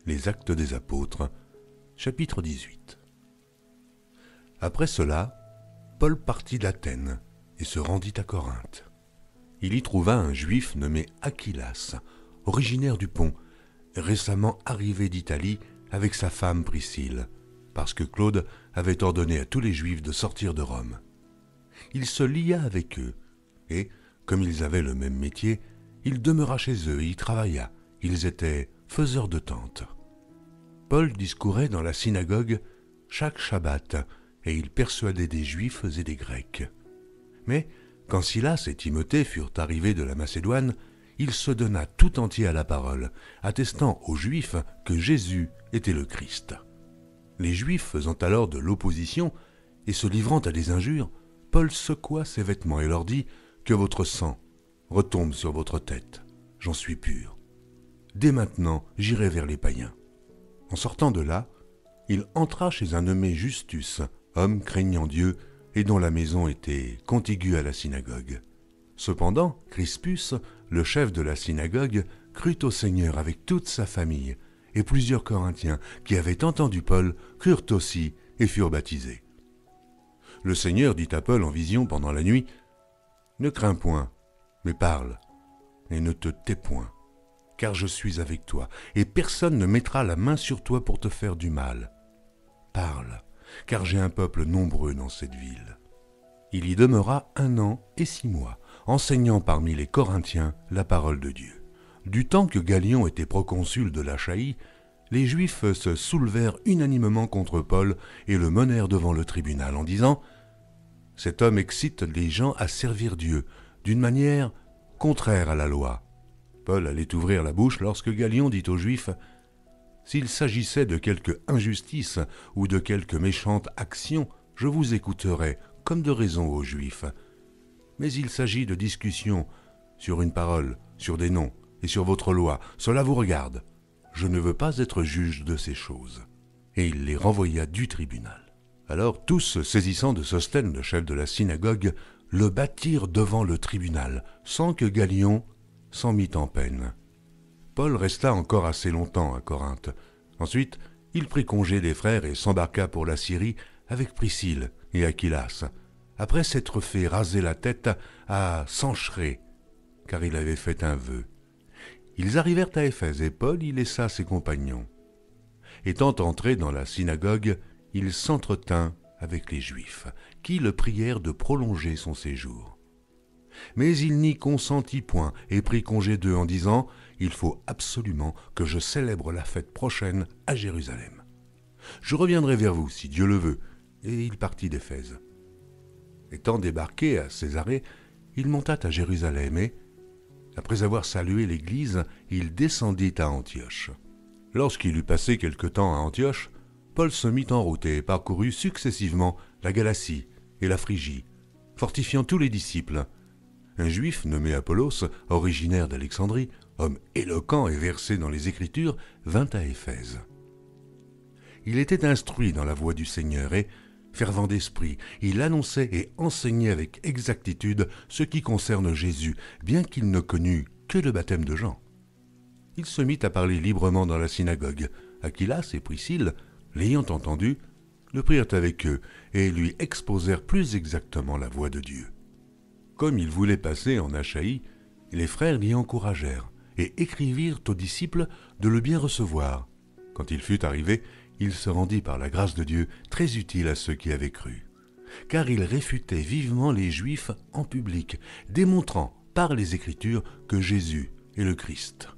Les Actes des Apôtres, chapitre 18. Après cela, Paul partit d'Athènes et se rendit à Corinthe. Il y trouva un juif nommé Aquilas, originaire du Pont, récemment arrivé d'Italie avec sa femme Priscille, parce que Claude avait ordonné à tous les juifs de sortir de Rome. Il se lia avec eux, et, comme ils avaient le même métier, il demeura chez eux et y travailla. Ils étaient faiseurs de tentes. Paul discourait dans la synagogue chaque Shabbat, et il persuadait des Juifs et des Grecs. Mais, quand Silas et Timothée furent arrivés de la Macédoine, il se donna tout entier à la parole, attestant aux Juifs que Jésus était le Christ. Les Juifs faisant alors de l'opposition et se livrant à des injures, Paul secoua ses vêtements et leur dit « Que votre sang retombe sur votre tête, j'en suis pur. Dès maintenant, j'irai vers les païens. » En sortant de là, il entra chez un nommé Justus, homme craignant Dieu et dont la maison était contiguë à la synagogue. Cependant, Crispus, le chef de la synagogue, crut au Seigneur avec toute sa famille, et plusieurs Corinthiens qui avaient entendu Paul crurent aussi et furent baptisés. Le Seigneur dit à Paul en vision pendant la nuit, « Ne crains point, mais parle, et ne te tais point, car je suis avec toi, et personne ne mettra la main sur toi pour te faire du mal. Parle, car j'ai un peuple nombreux dans cette ville. » Il y demeura 1 an et 6 mois, enseignant parmi les Corinthiens la parole de Dieu. Du temps que Galion était proconsul de l'Achaïe, les Juifs se soulevèrent unanimement contre Paul et le menèrent devant le tribunal en disant « Cet homme excite les gens à servir Dieu d'une manière contraire à la loi. » Paul allait ouvrir la bouche lorsque Galion dit aux Juifs « S'il s'agissait de quelque injustice ou de quelque méchante action, je vous écouterais comme de raison aux Juifs. Mais il s'agit de discussions sur une parole, sur des noms et sur votre loi. Cela vous regarde. Je ne veux pas être juge de ces choses. » Et il les renvoya du tribunal. Alors tous, saisissant de Sosthène, le chef de la synagogue, le battirent devant le tribunal, sans que Galion s'en mit en peine. Paul resta encore assez longtemps à Corinthe. Ensuite, il prit congé des frères et s'embarqua pour la Syrie avec Priscille et Aquilas, après s'être fait raser la tête à Cenchréa, car il avait fait un vœu. Ils arrivèrent à Éphèse et Paul y laissa ses compagnons. Étant entré dans la synagogue, il s'entretint avec les Juifs, qui le prièrent de prolonger son séjour. Mais il n'y consentit point et prit congé d'eux en disant « Il faut absolument que je célèbre la fête prochaine à Jérusalem. Je reviendrai vers vous, si Dieu le veut. » Et il partit d'Éphèse. Étant débarqué à Césarée, il monta à Jérusalem et, après avoir salué l'Église, il descendit à Antioche. Lorsqu'il eut passé quelque temps à Antioche, Paul se mit en route et parcourut successivement la Galatie et la Phrygie, fortifiant tous les disciples. Un juif nommé Apollos, originaire d'Alexandrie, homme éloquent et versé dans les Écritures, vint à Éphèse. Il était instruit dans la voie du Seigneur et, fervent d'esprit, il annonçait et enseignait avec exactitude ce qui concerne Jésus, bien qu'il ne connût que le baptême de Jean. Il se mit à parler librement dans la synagogue. Aquilas et Priscille, l'ayant entendu, le prirent avec eux et lui exposèrent plus exactement la voie de Dieu. Comme il voulait passer en Achaïe, les frères l'y encouragèrent et écrivirent aux disciples de le bien recevoir. Quand il fut arrivé, il se rendit par la grâce de Dieu très utile à ceux qui avaient cru, car il réfutait vivement les Juifs en public, démontrant par les Écritures que Jésus est le Christ.